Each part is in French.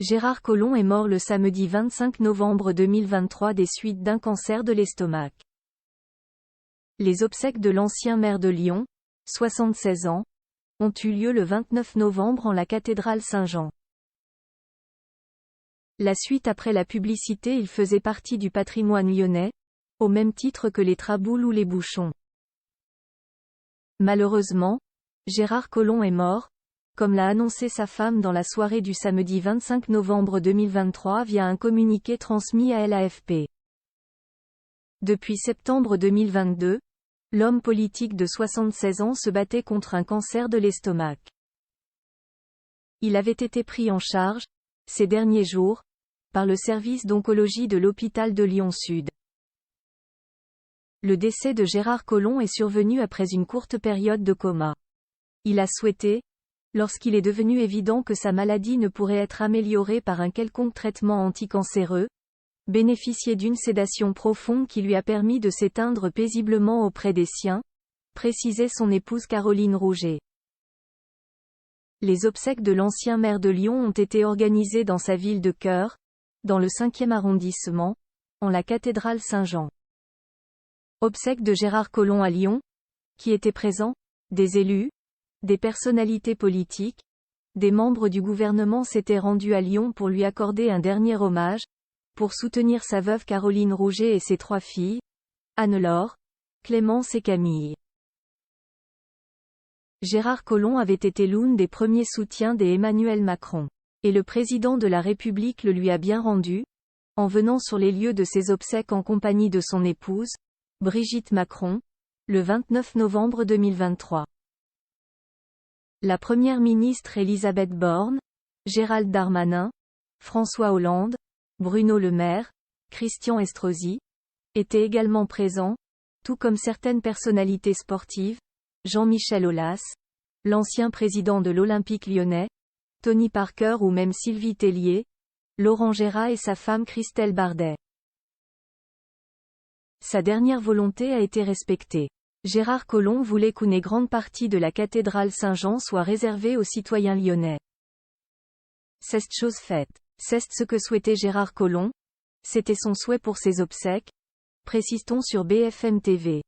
Gérard Collomb est mort le samedi 25 novembre 2023 des suites d'un cancer de l'estomac. Les obsèques de l'ancien maire de Lyon, 76 ans, ont eu lieu le 29 novembre en la cathédrale Saint-Jean. La suite après la publicité, il faisait partie du patrimoine lyonnais, au même titre que les Traboules ou les Bouchons. Malheureusement, Gérard Collomb est mort, comme l'a annoncé sa femme dans la soirée du samedi 25 novembre 2023 via un communiqué transmis à l'AFP. Depuis septembre 2022, l'homme politique de 76 ans se battait contre un cancer de l'estomac. Il avait été pris en charge, ces derniers jours, par le service d'oncologie de l'hôpital de Lyon-Sud. Le décès de Gérard Collomb est survenu après une courte période de coma. Il a souhaité, lorsqu'il est devenu évident que sa maladie ne pourrait être améliorée par un quelconque traitement anticancéreux, bénéficier d'une sédation profonde qui lui a permis de s'éteindre paisiblement auprès des siens, précisait son épouse Caroline Rouget. Les obsèques de l'ancien maire de Lyon ont été organisées dans sa ville de cœur, dans le 5e arrondissement, en la cathédrale Saint-Jean. Obsèques de Gérard Collomb à Lyon, qui étaient présents, des élus, des personnalités politiques, des membres du gouvernement s'étaient rendus à Lyon pour lui accorder un dernier hommage, pour soutenir sa veuve Caroline Rouget et ses 3 filles, Anne-Laure, Clémence et Camille. Gérard Collomb avait été l'une des premiers soutiens d'Emmanuel Macron. Et le président de la République le lui a bien rendu, en venant sur les lieux de ses obsèques en compagnie de son épouse, Brigitte Macron, le 29 novembre 2023. La première ministre Elisabeth Borne, Gérald Darmanin, François Hollande, Bruno Le Maire, Christian Estrosi, étaient également présents, tout comme certaines personnalités sportives, Jean-Michel Aulas, l'ancien président de l'Olympique lyonnais, Tony Parker ou même Sylvie Tellier, Laurent Gérard et sa femme Christelle Bardet. Sa dernière volonté a été respectée. Gérard Collomb voulait qu'une grande partie de la cathédrale Saint-Jean soit réservée aux citoyens lyonnais. C'est chose faite. C'est ce que souhaitait Gérard Collomb, c'était son souhait pour ses obsèques, précise-t-on sur BFM TV.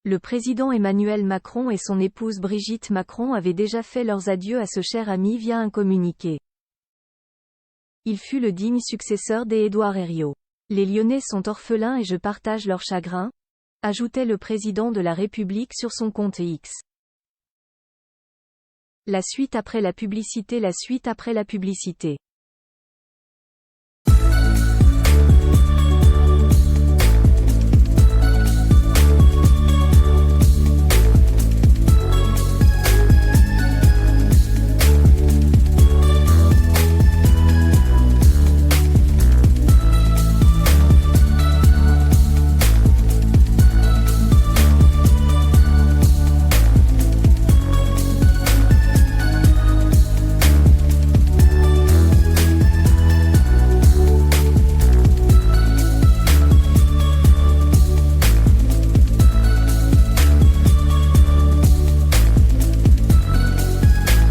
Le président Emmanuel Macron et son épouse Brigitte Macron avaient déjà fait leurs adieux à ce cher ami via un communiqué. Il fut le digne successeur d'Édouard Herriot. Les Lyonnais sont orphelins et je partage leur chagrin, ajoutait le président de la République sur son compte X. La suite après la publicité.